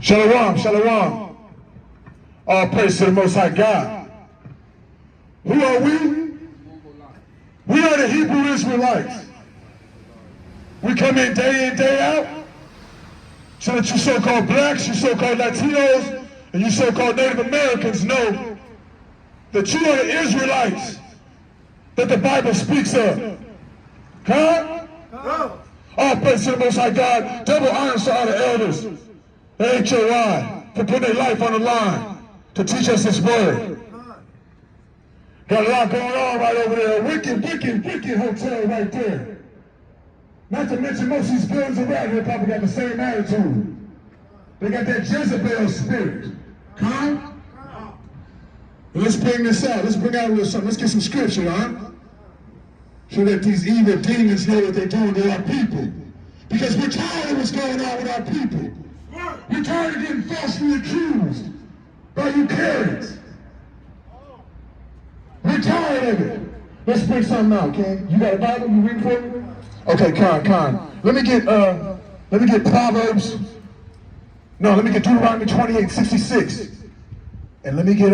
Shalom, shalom. All praise to the Most High God. Who are we? We are the Hebrew Israelites. We come in, day out, so that you so-called blacks, you so-called Latinos, and you so-called Native Americans know that you are the Israelites that the Bible speaks of. Huh? All praise to the Most High God. Double honor to all the elders, the HOI, for putting their life on the line to teach us this word. Got a lot going on right over there. Wicked hotel right there. Not to mention most of these buildings around here probably got the same attitude. They got that Jezebel spirit. Huh? Let's bring this out. Let's bring out a little something. Let's get some scripture, huh? So that these evil demons know what they're doing to our people. Because we're tired of what's going on with our people. We're tired of getting falsely accused by you parents. We're tired of it. Let's bring something out, Ken. You got a Bible? You read for me? Okay, Con. Let me get Proverbs. No, let me get Deuteronomy 28:66. And let me get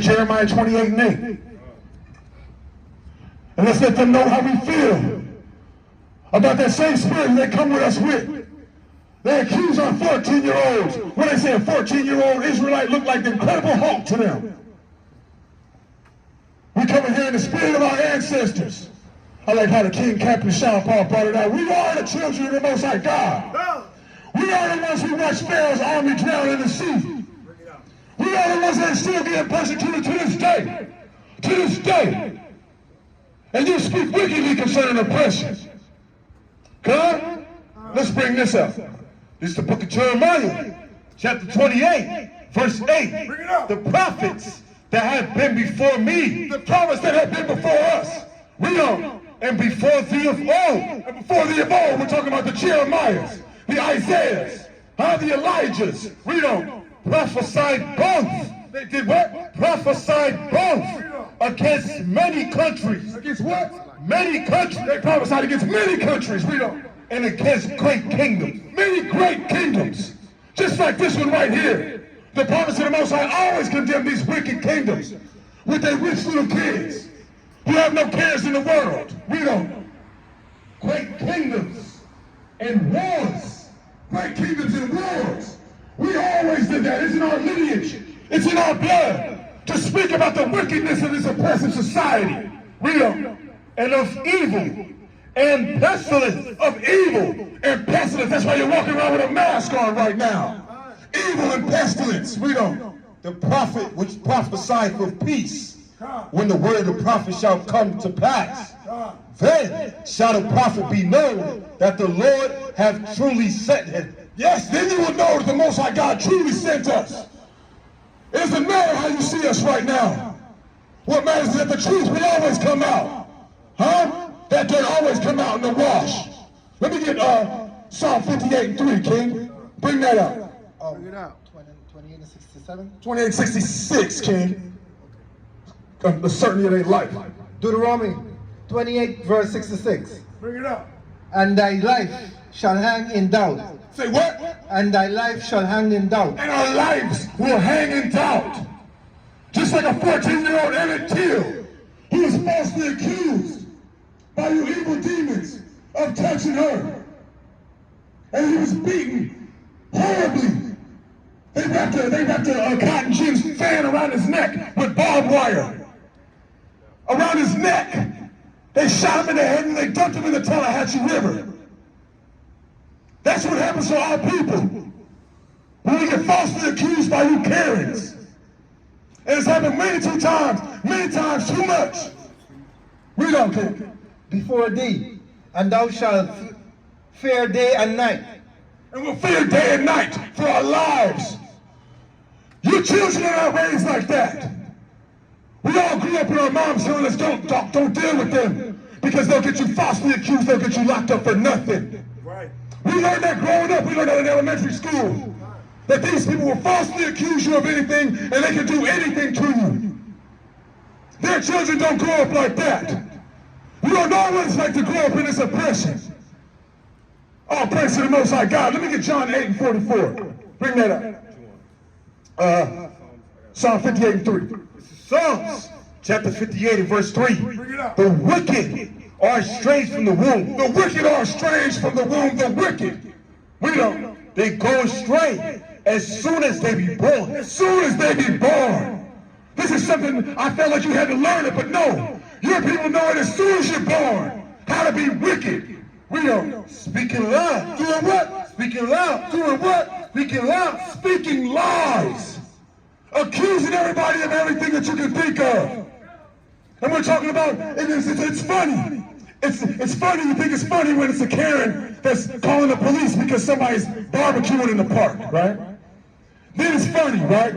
Jeremiah 28:8. And let's let them know how we feel about that same spirit they come with us with. They accuse our 14-year-olds when they say a 14-year-old Israelite looked like the Incredible Hulk to them. We come in here in the spirit of our ancestors. I like how the King Captain Sean Paul brought it out. We are the children of the Most High God. We are the ones who watched Pharaoh's army drown in the sea. We are the ones that are still being persecuted to this day. To this day. And you speak wickedly concerning oppression. Come, let's bring this up. This is the book of Jeremiah, chapter 28, verse 8. The prophets that have been before me, the prophets that have been before us, we don't. And before thee of old, and before thee of old, we're talking about the Jeremiahs, the Isaiahs, the Elijahs, we don't. Prophesied both. They did what? Prophesied both against many countries. Against what? Many countries. They prophesied against many countries. We don't. And against great kingdoms. Many great kingdoms. Just like this one right here. The prophets of the Most High always condemn these wicked kingdoms with their rich little kids who have no cares in the world. We don't. Great kingdoms and wars. Great kingdoms and wars. We always did that. It's in our lineage. It's in our blood to speak about the wickedness of this oppressive society. We don't. And of evil and pestilence. Of evil and pestilence. That's why you're walking around with a mask on right now. Evil and pestilence. We don't. The prophet which prophesied of peace. When the word of the prophet shall come to pass, then shall the prophet be known that the Lord hath truly sent him. Yes, then you will know that the Most High God truly sent us. It doesn't matter how you see us right now. What matters is that the truth will always come out. Huh? That dirt always come out in the wash. Let me get Psalm 58:3, King. Bring that up. Bring it out. 28 and 67? 28:66, King. The certainty of their life. Deuteronomy 28 verse 66. Bring it up. And thy life shall hang in doubt. Say what? And thy life shall hang in doubt. And our lives will hang in doubt. Just like a 14-year-old Emmett Till, who was falsely accused by you evil demons of touching her. And he was beaten horribly. They wrapped a cotton gin fan around his neck with barbed wire. Around his neck. They shot him in the head and they dumped him in the Tallahatchie River. That's what happens to our people when we get falsely accused by you Karens. And it's happened many times too much. We don't care. Before thee, and thou shalt fear day and night. And we'll fear day and night for our lives. Your children are not raised like that. We all grew up with our moms telling us don't deal with them because they'll get you falsely accused, they'll get you locked up for nothing. Right. We learned that growing up, we learned that in elementary school. That these people will falsely accuse you of anything and they can do anything to you. Their children don't grow up like that. We don't know what it's like to grow up in this oppression. All praise to the Most High God. Let me get John 8 and 44. Bring that up. Psalm 58 and 3. Psalms chapter 58 and verse 3. Bring it up. The wicked are estranged from the womb. The wicked are estranged from the womb. The wicked. We don't. They go astray as soon as they be born. As soon as they be born. This is something I felt like you had to learn it, but no. Your people know it as soon as you're born. How to be wicked. We don't. Speaking loud. Doing what? Speaking loud. Doing what? Speaking loud. Speaking lies. Accusing everybody of everything that you can think of. And we're talking about, it's funny. It's funny, you think it's funny when it's a Karen that's calling the police because somebody's barbecuing in the park, right? Then it's funny, right?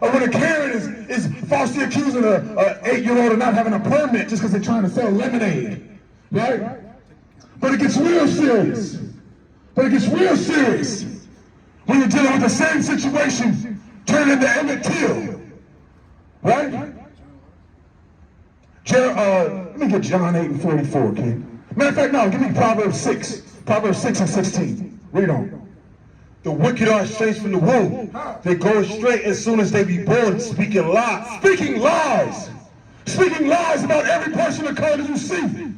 Or when a Karen is falsely accusing an 8-year-old of not having a permit just because they're trying to sell lemonade, right? But it gets real serious. When you're dealing with the same situation turned into Emmett Till, right? Let me get John 8 and 44, okay? Matter of fact, no, give me Proverbs 6. Proverbs 6 and 16. Read on. The wicked are estranged from the womb. They go astray as soon as they be born, speaking lies. Speaking lies. Speaking lies about every person of color you see.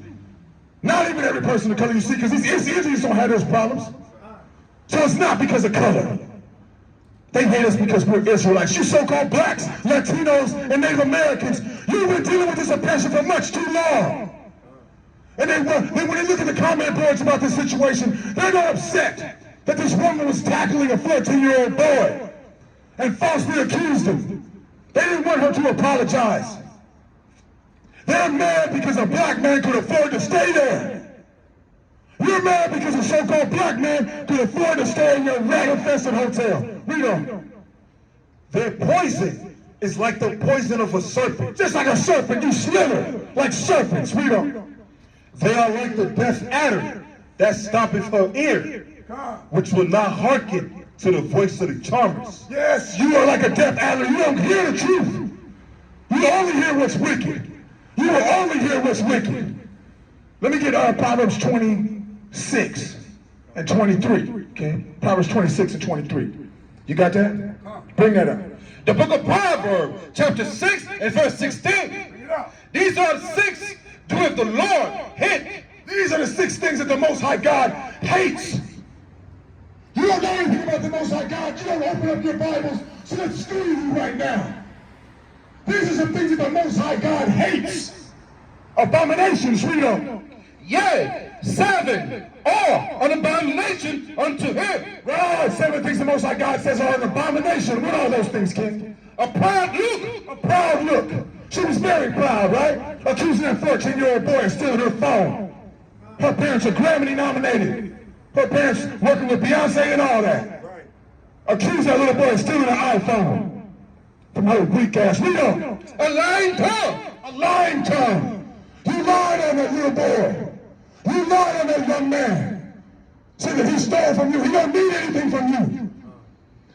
Not even every person of color you see, because these Indians don't have those problems. So it's not because of color. They hate us because we're Israelites. You so-called blacks, Latinos, and Native Americans, you've been dealing with this oppression for much too long. And then when they look at the comment boards about this situation, they're not upset that this woman was tackling a 14-year-old boy and falsely accused him. They didn't want her to apologize. They're mad because a black man could afford to stay there. You're mad because a so-called black man could afford to stay in your rat-infested hotel. We don't. Their poison is like the poison of a serpent. Just like a serpent, you slither like serpents. We don't. They are like the deaf adder that stoppeth her ear, which will not hearken to the voice of the charmers. Yes, you are like a deaf adder. You don't hear the truth. You only hear what's wicked. You will only hear what's wicked. Let me get Proverbs 26 and 23. Okay, Proverbs 26 and 23. You got that? Bring that up. The book of Proverbs, chapter 6 and verse 16. These are the 6 doeth the Lord hate. These are the 6 things that the Most High God hates. You don't know anything about the Most High God. You don't open up your Bibles, so let's screw you right now. These are some things that the Most High God hates. Abominations, read on. Yea, 7 are an abomination unto him. Right, 7 things the Most High God says are an abomination. What are those things, King? A proud look. A proud look. She was very proud, right? Accusing that 14-year-old boy of stealing her phone. Her parents are Grammy nominated. Her parents working with Beyonce and all that. Accuse that little boy of stealing an iPhone from her weak ass. We know. A lying tongue. A lying tongue. You lied on that little boy. You lied on that young man. Said that he stole from you. He don't need anything from you.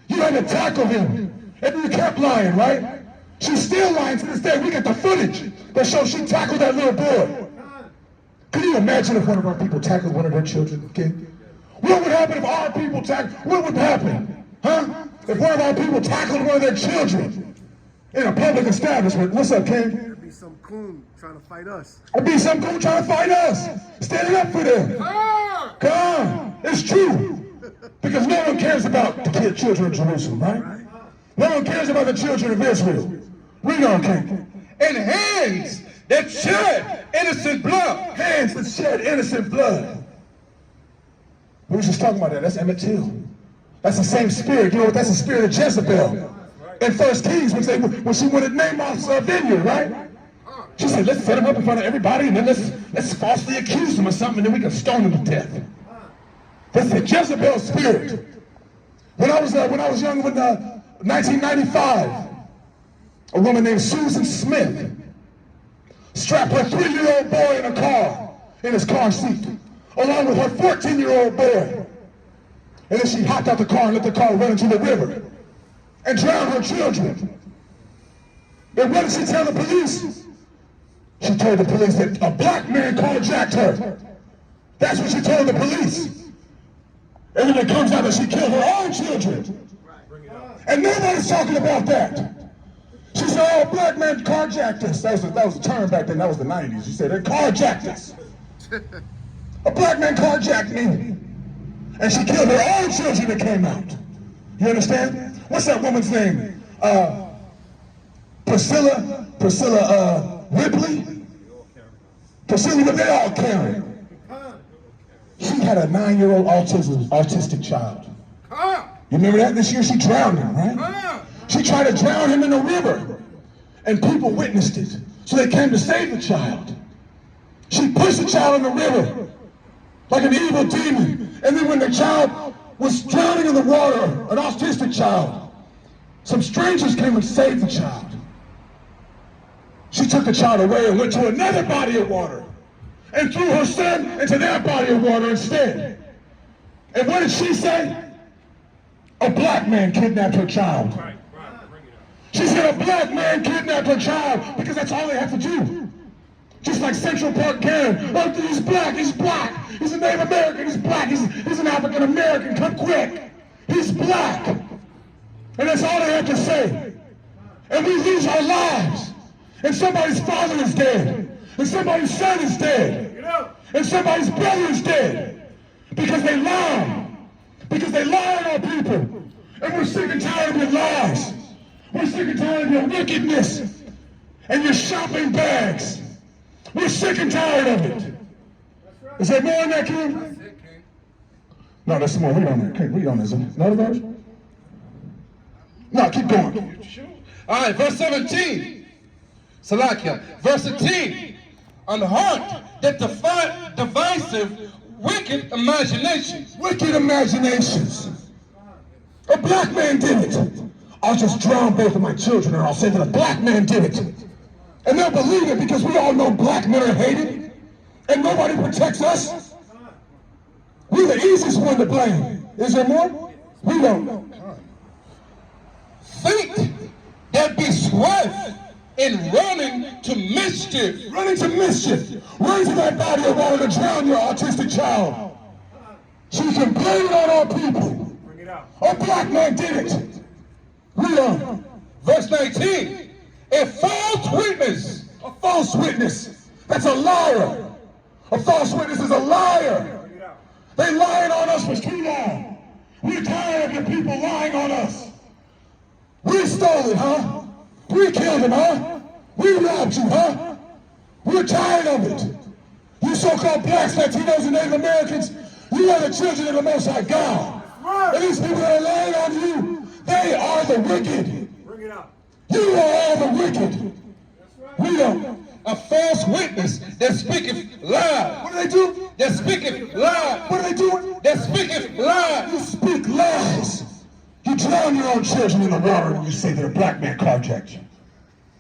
You had to tackle him. And you kept lying, right? She's still lying to this day. We get the footage that shows she tackled that little boy. Can you imagine if one of our people tackled one of their children, okay? What would happen if our people tackled? What would happen? Huh? If one of our people tackled one of their children in a public establishment. What's up, King? There'd be some coon trying to fight us. There'd be some coon trying to fight us. Standing up for them. Come on. It's true. Because no one cares about the children of Jerusalem, right? No one cares about the children of Israel. Read on, King. And hands that shed innocent blood. Hands that shed innocent blood. We were just talking about that. That's Emmett Till. That's the same spirit. You know what? That's the spirit of Jezebel. In 1 Kings, when she wanted Naboth's vineyard, right? She said, let's set him up in front of everybody, and then let's falsely accuse him of something, and then we can stone him to death. That's the Jezebel spirit. When I was young, in 1995, a woman named Susan Smith strapped her 3-year-old boy in a car, in his car seat, along with her 14-year-old boy. And then she hopped out the car and let the car run into the river and drown her children. And what did she tell the police? She told the police that a black man carjacked her. That's what she told the police. then it comes out that she killed her own children. And nobody's talking about that. She said, oh, black men carjacked us. That was a term back then. That was the 90s. She said, they carjacked us. A black man carjacked me. And she killed her own children that came out. You understand? What's that woman's name? Priscilla Ripley? Priscilla, they all Karen. She had a 9-year-old autistic child. You remember that? This year she drowned him, right? She tried to drown him in a river. And people witnessed it. So they came to save the child. She pushed the child in the river like an evil demon. And then when the child was drowning in the water, an autistic child, some strangers came and saved the child. She took the child away and went to another body of water and threw her son into that body of water instead. And what did she say? A black man kidnapped her child. She said a black man kidnapped her child because that's all they have to do. Just like Central Park Karen. Oh, he's black, he's black. He's a Native American, he's black. He's an African American, come quick. He's black. And that's all they have to say. And we lose our lives. And somebody's father is dead. And somebody's son is dead. And somebody's brother is dead. Because they lie. Because they lie on our people. And we're sick and tired of your lies. We're sick and tired of your wickedness and your shopping bags. We're sick and tired of it. Is there more in that, King? No, there's some more. Read on that. King, read on this. Another verse? No, keep going. All right, verse 17. Salakia. Verse 18. On the heart that divisive, wicked imaginations. Wicked imaginations. A black man did it. I'll just drown both of my children and I'll say that a black man did it. And they'll believe it because we all know black men are hated and nobody protects us. We're the easiest one to blame. Is there more? We don't know. Think that be swift in running to mischief. Running to mischief. Run to that body of water to drown your autistic child. So you can blame it on our people. A black man did it. Read on. Verse 19. A false witness. A false witness. That's a liar. A false witness is a liar. They lying on us for too long. We're tired of your people lying on us. We stole it, huh? We killed him, huh? We robbed you, huh? We're tired of it. You so-called blacks, Latinos, and Native Americans, you are the children of the Most High God. And these people that are lying on you, they are the wicked. Bring it out. You are all the wicked. We don't. A false witness that speaketh lies. What do they do? That speaketh lies. What are they doing? That speaketh lies. You speak lies. You drown your own children in the water when you say that a black man carjacked you.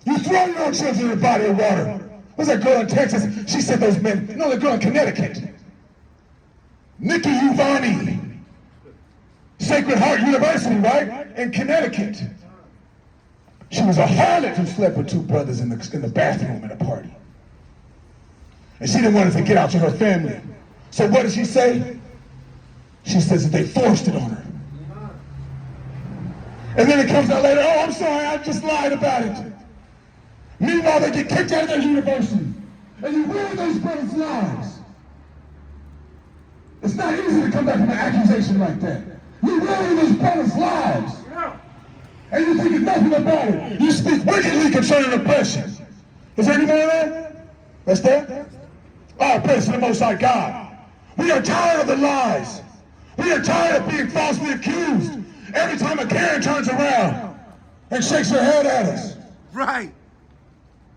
You throw your own children in a body of water. What's that girl in Texas? She said those men, no, the girl in Connecticut. Nikki Uvani. Sacred Heart University, right? In Connecticut. She was a harlot who slept with two brothers in the bathroom at a party. And she didn't want us to get out to her family. So what did she say? She says that they forced it on her. And then it comes out later, oh, I'm sorry, I just lied about it. Meanwhile, they get kicked out of their university. And you ruin those brothers' lives. It's not easy to come back from an accusation like that. You ruin those brothers' lives. And you think nothing about it. You speak wickedly concerning oppression. Is there any more of that? That's that? Oh, praise to the Most High God. We are tired of the lies. We are tired of being falsely accused. Every time a Karen turns around and shakes her head at us. Right.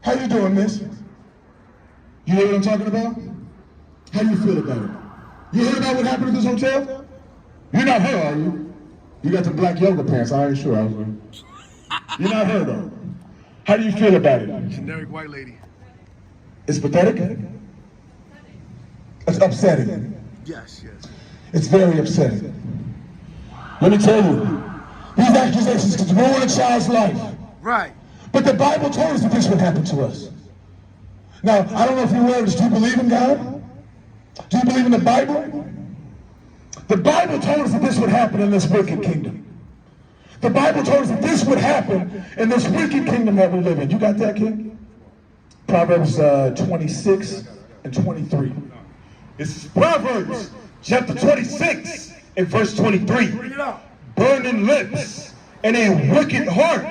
How you doing, miss? You hear what I'm talking about? How do you feel about it? You heard about what happened at this hotel? You're not her, are you? You got the black yoga pants, I ain't sure I was. You're not her, though. How do you feel about it? Generic white lady. It's pathetic? It's upsetting. Yes, yes. It's very upsetting. Let me tell you, these accusations could ruin a child's life. Right. But the Bible told us that this would happen to us. Now, I don't know if you're aware of this. Do you believe in God? Do you believe in the Bible? The Bible told us that this would happen in this wicked kingdom. The Bible told us that this would happen in this wicked kingdom that we live in. You got that, King? Proverbs 26 and 23. It's Proverbs chapter 26 and verse 23. Burning lips and a wicked heart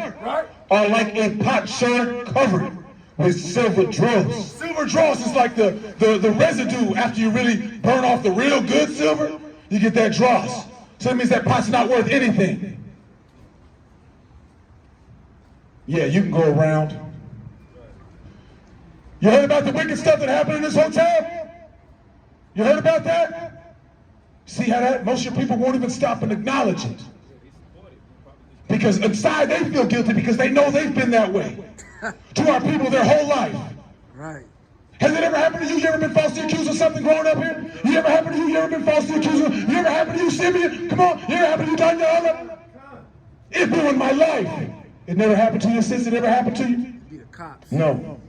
are like a potsherd covered with silver dross. Silver dross is like the residue after you really burn off the real good silver. You get that dross. So that means that pot's not worth anything. Yeah, you can go around. You heard about the wicked stuff that happened in this hotel? You heard about that? See how that most of your people won't even stop and acknowledge it. Because inside they feel guilty because they know they've been that way to our people their whole life. Right. Has it ever happened to you? You ever been falsely accused of something growing up here? You ever happened to you? You ever been falsely accused of? You ever happened to you, Simeon? Come on. You ever happened to you, Daniela? It ruined my life. It never happened to you, sis? It ever happened to you? Be the cops. No.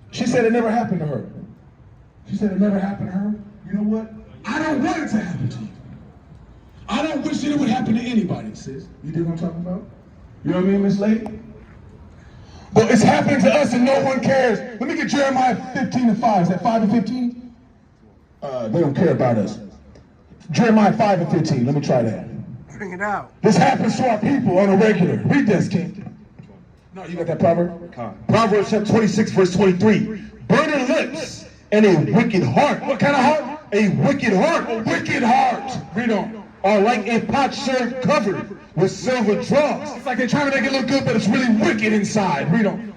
She said it never happened to her. She said it never happened to her. You know what? I don't want it to happen to you. I don't wish that it would happen to anybody, sis. You dig what I'm talking about? You know what I mean, Miss Lady? But it's happening to us and no one cares. Let me get Jeremiah 15 and 5. Is that 5 and 15? They don't care about us. Jeremiah 5 and 15. Let me try that. Bring it out. This happens to our people on a regular. Read this, King. No, you got that proverb? Proverbs chapter 26 verse 23. Burning lips and a wicked heart. What kind of heart? A wicked heart. A wicked heart. Read on. Are like a potsherd covered with silver dross. It's like they're trying to make it look good, but it's really wicked inside. Read on.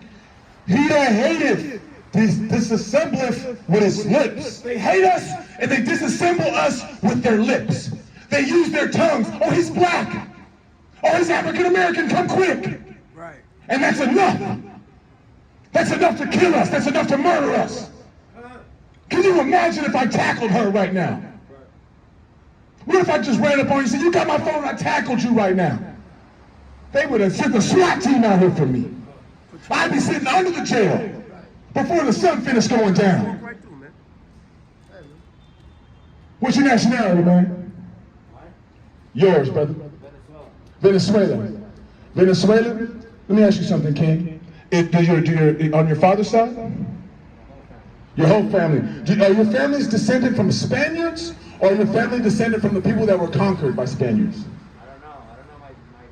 He that hateth disassembleth with his lips. They hate us and they disassemble us with their lips. They use their tongues. Oh, he's black. Oh, he's African American. Come quick. Right. And that's enough. That's enough to kill us. That's enough to murder us. Can you imagine if I tackled her right now? What if I just ran up on you and said, you got my phone and I tackled you right now? They would have sent the SWAT team out here for me. I'd be sitting under the jail before the sun finished going down. Right through, man. What's your nationality, man? Yours, brother. Venezuela. Venezuela? Let me ask you something, King. On your father's side? Your whole family. Are your families descended from Spaniards? Or your family descended from the people that were conquered by Spaniards? I don't know my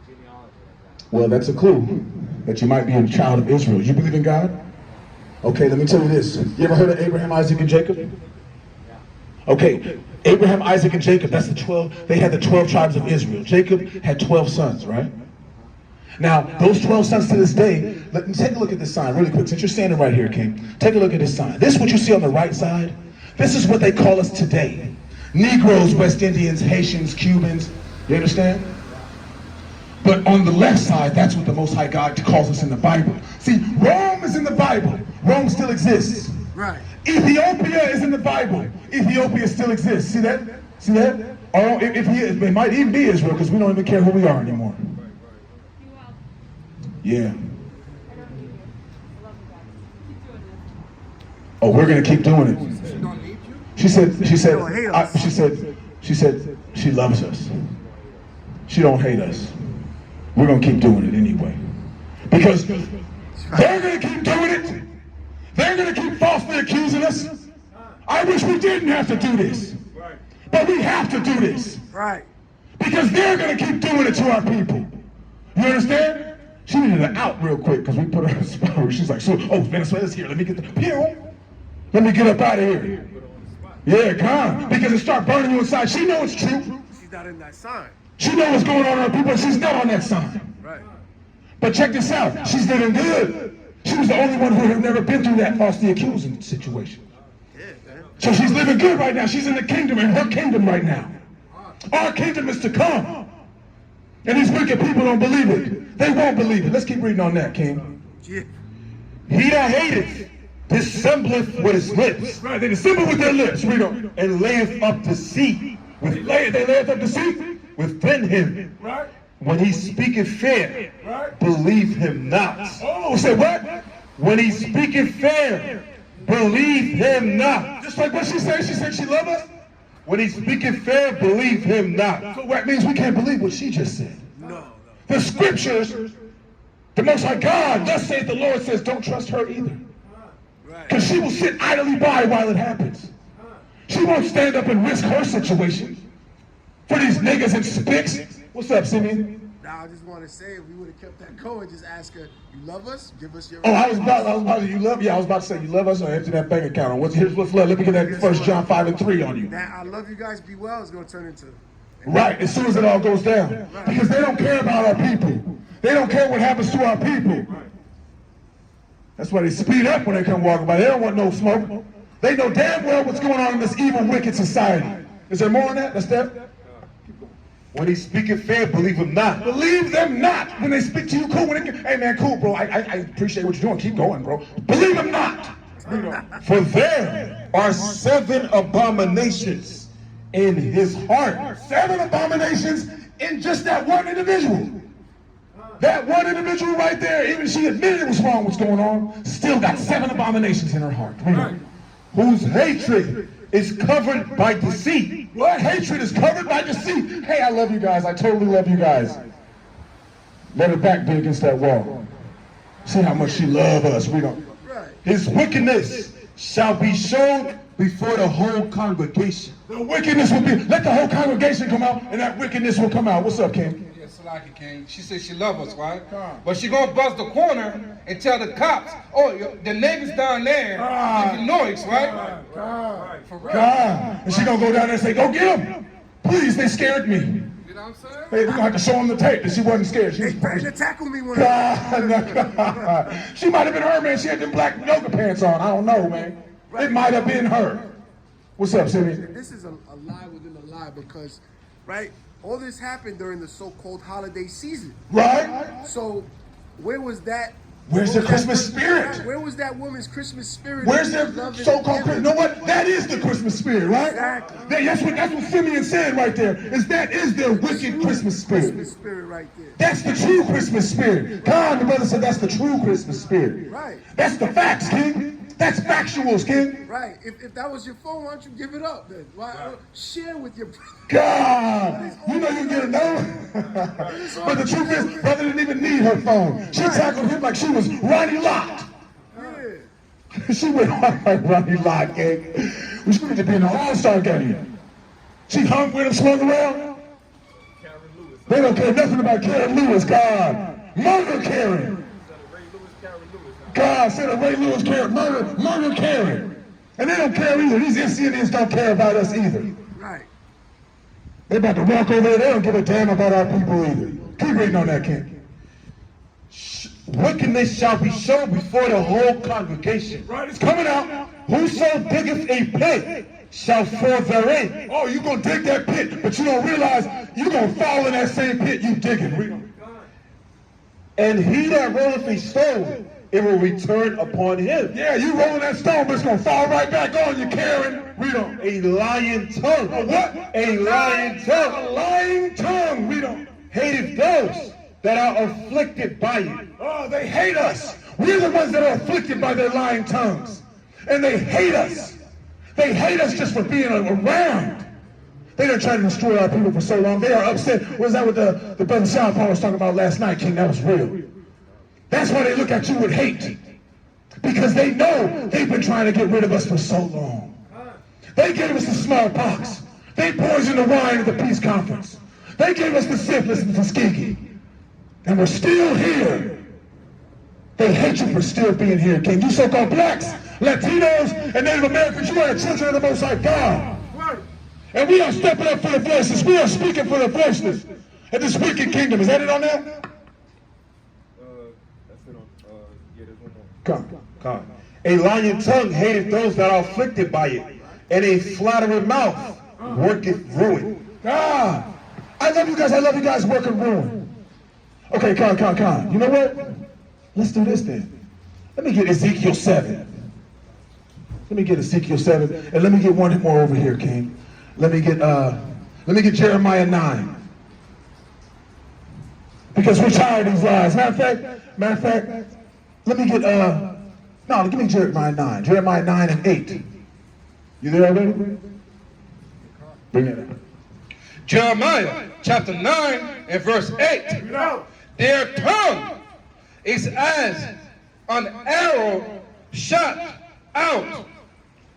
genealogy like that. Well, that's a clue that you might be a child of Israel. You believe in God? Okay, let me tell you this. You ever heard of Abraham, Isaac, and Jacob? Yeah. Okay, Abraham, Isaac, and Jacob, that's the 12, they had the 12 tribes of Israel. Jacob had 12 sons, right? Now, those 12 sons to this day, let me take a look at this sign really quick. Since you're standing right here, King, take a look at this sign. This is what you see on the right side. This is what they call us today. Negroes, West Indians, Haitians, Cubans, you understand? But on the left side, that's what the Most High God calls us in the Bible. See, Rome is in the Bible. Rome still exists. Right. Ethiopia is in the Bible. Ethiopia still exists. See that? See that? Or it might even be Israel because we don't even care who we are anymore. Yeah. Oh, we're gonna keep doing it. She said she loves us. She don't hate us. We're gonna keep doing it anyway. Because they're gonna keep doing it. They're gonna keep falsely accusing us. I wish we didn't have to do this. But we have to do this. Right. Because they're gonna keep doing it to our people. You understand? She needed an out real quick because we put her in a spot where she's like, so, oh, Venezuela's here. Let me get the pew. Let me get up out of here. Yeah, come. Because it start burning you inside. She knows it's true. She's not in that sign. She knows what's going on with her people. She's not on that sign. Right. But check this out. She's living good. She was the only one who had never been through that falsely accusing situation. Yeah, man. So she's living good right now. She's in the kingdom, in her kingdom right now. Our kingdom is to come. And these wicked people don't believe it. They won't believe it. Let's keep reading on that, King. Yeah. He that hateth dissembleth with his lips. Right, they dissemble with their lips. Read on. And layeth up deceit They layeth up deceit. within him. Right. When he speaketh fair, Right. believe him not. Oh, say what? When he speaketh fair, believe him not. Just like what she said she loved us. When he speaketh fair, believe him not. So that means we can't believe what she just said. No. The scriptures, the Most High God, thus saith the Lord, says don't trust her either. Right. Because she will sit idly by while it happens. She won't stand up and risk her situation for these niggas and spicks. What's up, Simeon? Now, I just want to say, if we would have kept that going, just ask her, you love us? Give us your... Oh, I was about to say, you love us or empty that bank account. Here's what's left. Let me get that 1 John 5:3 on you. Now, I love you guys, be well, is going to turn into... Right, as soon as it all goes down. Because they don't care about our people. They don't care what happens to our people. That's why they speed up when they come walking by. They don't want no smoke. They know damn well what's going on in this evil, wicked society. Is there more on that? That's that? When he speaketh fair, believe him not. Believe them not when they speak to you. Cool. Hey man, cool, bro. I appreciate what you're doing. Keep going, bro. Believe them not. For there are 7 abominations in his heart. 7 abominations in just that one individual. That one individual right there, even she admitted it was wrong what's going on, still got 7 abominations in her heart. Whose hatred is covered by deceit. What? Hatred is covered by deceit. Hey, I love you guys. I totally love you guys. Let her back be against that wall. See how much she loves us. We don't. Right. His wickedness shall be shown before the whole congregation. The wickedness will be, let the whole congregation come out and that wickedness will come out. What's up, King? Salaki King. She said she love us, right? But she gonna bust the corner and tell the cops, oh, the neighbors down there making noise, right? For real. God. And she gonna go down there and say, go get them. Please, they scared me. You know what I'm saying? Hey, we're gonna have to show them the tape that she wasn't scared. She They was threatened to tackle me when God. She might have been her, man. She had them black yoga pants on. I don't know, man. It might have been her. What's up, Sidney? This is a lie within a lie because, right, all this happened during the so-called holiday season. Right? So, where was that? Where's the Christmas spirit? Where was that woman's Christmas spirit? Where's their so-called Christmas? You know what? That is the Christmas spirit, right? Exactly. That's what Simeon said right there. That is their wicked Christmas spirit. Christmas spirit right there. That's the true Christmas spirit. God, the brother said that's the true Christmas spirit. Right. That's the facts, King. That's factuals, King. Right. If that was your phone, why don't you give it up then? Why share with your God, you know you get it done. But the truth is, brother didn't even need her phone. She tackled him like she was Ronnie Lott. Yeah. She went on like Ronnie Lott, King. We should need to be in the All-Star game. She hung with him, swung around. They don't care nothing about Karen Lewis, God. Murder Karen. God said a Ray Lewis Karen, murder Karen. And they don't care either. These NCNs don't care about us either. Right. They about to walk over there. They don't give a damn about our people either. Keep reading on that, King. Wickedness shall be shown before the whole congregation. Right, it's coming out. Whoso diggeth a pit shall fall therein. Oh, you're going to dig that pit, but you don't realize you're going to fall in that same pit you digging. Read on. And he that rolleth a stone, it will return upon him. Yeah, you rolling that stone, but it's going to fall right back on you, Karen. Read on. A lying tongue. A what? A lying tongue. A lying tongue. Read on. Hateth those that are afflicted by it. Oh, they hate us. We're the ones that are afflicted by their lying tongues. And they hate us. They hate us just for being around. They done tried to destroy our people for so long. They are upset. Was that what the brother Sean Paul was talking about last night, King? That was real. That's why they look at you with hate. Because they know they've been trying to get rid of us for so long. They gave us the smallpox. They poisoned the wine at the peace conference. They gave us the syphilis and Tuskegee. And we're still here. They hate you for still being here, King. You so-called blacks, Latinos, and Native Americans, you are the children of the Most High God. And we are stepping up for the voices. We are speaking for the voiceless at this wicked kingdom. Is that it on there? That's it on, yeah, there's one more. Come. A lying tongue hateth those that are afflicted by it, and a flattering mouth worketh ruin. God, I love you guys. I love you guys working ruin. Okay, come. You know what? Let's do this then. Let me get Ezekiel 7. Let me get Ezekiel 7, and let me get one more over here, King. Let me get Jeremiah 9. Because we're tired of these lies. Matter of fact, let me get give me Jeremiah 9. Jeremiah 9 and 8. You there already? Bring it up. Jeremiah chapter 9 and verse 8. Their tongue is as an arrow shot out.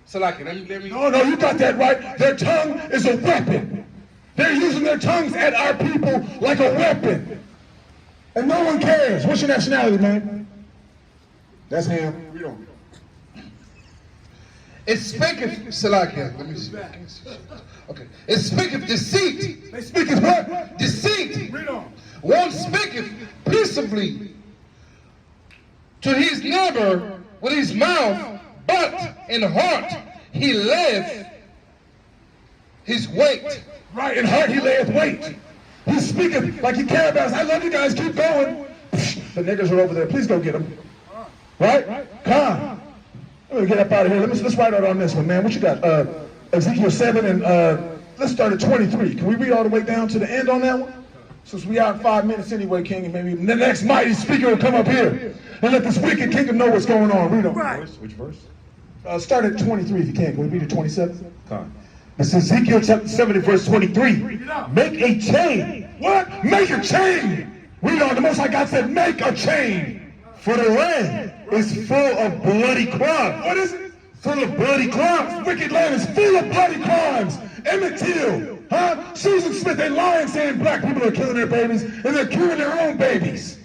So like, let me. No, you got that right. Their tongue is a weapon. They're using their tongues at our people like a weapon. And no one cares. What's your nationality, man? That's him. We don't. It speaketh, Salakia. Let me see. Okay. It speaketh deceit. They speak as what? Deceit. Read on. One speaketh peaceably to his neighbor with his mouth, but in heart he layeth his weight. Right, in heart he layeth wait. He speaketh like he cares about us. I love you guys, keep going. The niggas are over there, please go get them. Right? Come. Let me get up out of here. Let's write out on this one, man. What you got? Ezekiel 7 and let's start at 23. Can we read all the way down to the end on that one? Since we out 5 minutes anyway, King, and maybe the next mighty speaker will come up here and let this wicked kingdom know what's going on. Read on. Right. Which verse? Start at 23 if you can. Can we read at 27? Come. This is Ezekiel chapter 7 and verse 23. Make a chain. What? Make a chain. Read on. The Most High God said, make a chain. For the land is full of bloody crimes. What is it? Full of bloody crimes. Wicked land is full of bloody crimes. Emmett Till, huh? Susan Smith, they lying saying black people are killing their babies and they're killing their own babies.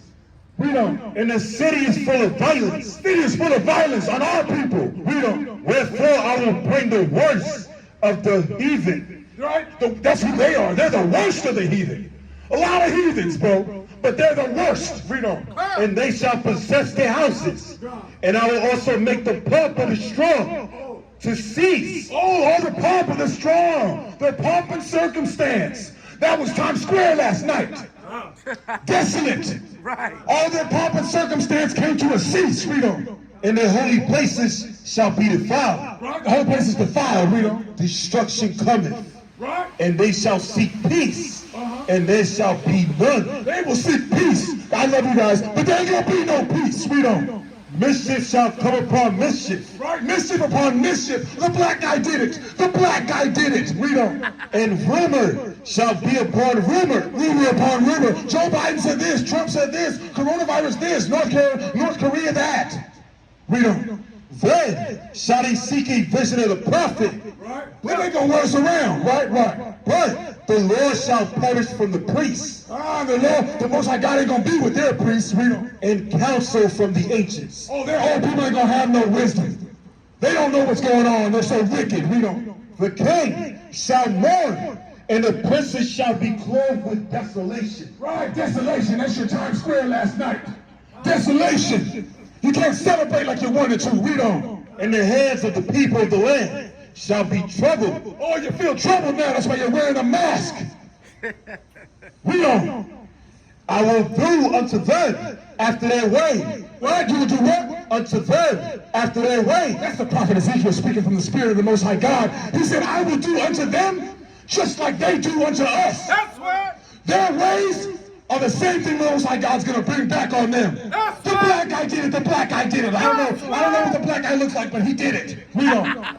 Read on. And the city is full of violence. The city is full of violence on our people. Read on. Wherefore I will bring the worst of the heathen. Right? That's who they are. They're the worst of the heathen. A lot of heathens, bro. But they're the worst. Read on. And they shall possess their houses. And I will also make the pomp of the strong to cease. Oh, all the pomp of the strong. The pomp and circumstance. That was Times Square last night. Desolate. Right. All their pomp and circumstance came to a cease. Read on. And the holy places shall be defiled. Right? The whole place is defiled. Read on. Destruction cometh. Right? And they shall seek peace. And there shall be none. They will seek peace. I love you guys, but there ain't gonna be no peace. Read on. Mischief shall come upon mischief. Right? Mischief upon mischief. The black guy did it. The black guy did it. Read on. And rumor shall be upon rumor. Rumor upon rumor. Joe Biden said this. Trump said this. Coronavirus this. North Korea that. Read on. Then shall they seek a vision of the prophet. Right? Then they go worse around. Right? But the Lord shall perish from the priests. The Lord, the Most High God ain't gonna be with their priests. Read on. And counsel from the ancients. Oh, their old people ain't gonna have no wisdom. They don't know what's going on. They're so wicked. Read on. The king shall mourn, and the princes shall be clothed with desolation. Right, desolation. That's your Times Square last night. Desolation. You can't celebrate like you wanted to. Read on. And the hands of the people of the land shall be troubled. Oh, you feel troubled now. That's why you're wearing a mask. Read on. I will do unto them after their way. Right? You will do what? Unto them after their way. That's the prophet Ezekiel speaking from the Spirit of the Most High God. He said, I will do unto them just like they do unto us. That's what. Their ways are the same thing the Most High God's going to bring back on them. That's The black guy did it. The black guy did it. I don't know what the black guy looks like, but he did it. Read on.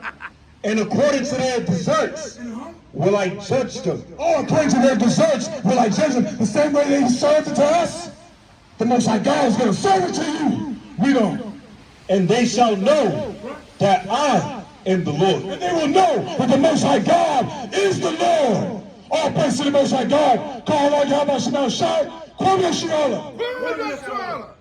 And according to their deserts will I judge them. Oh, according to their deserts will I judge them. The same way they served it to us, the Most High God is going to serve it to you. Read on. And they shall know that I am the Lord. And they will know that the Most High God is the Lord. All praise to the Most High God. Call on Yahweh Shemel, shout, Kwame Shiala.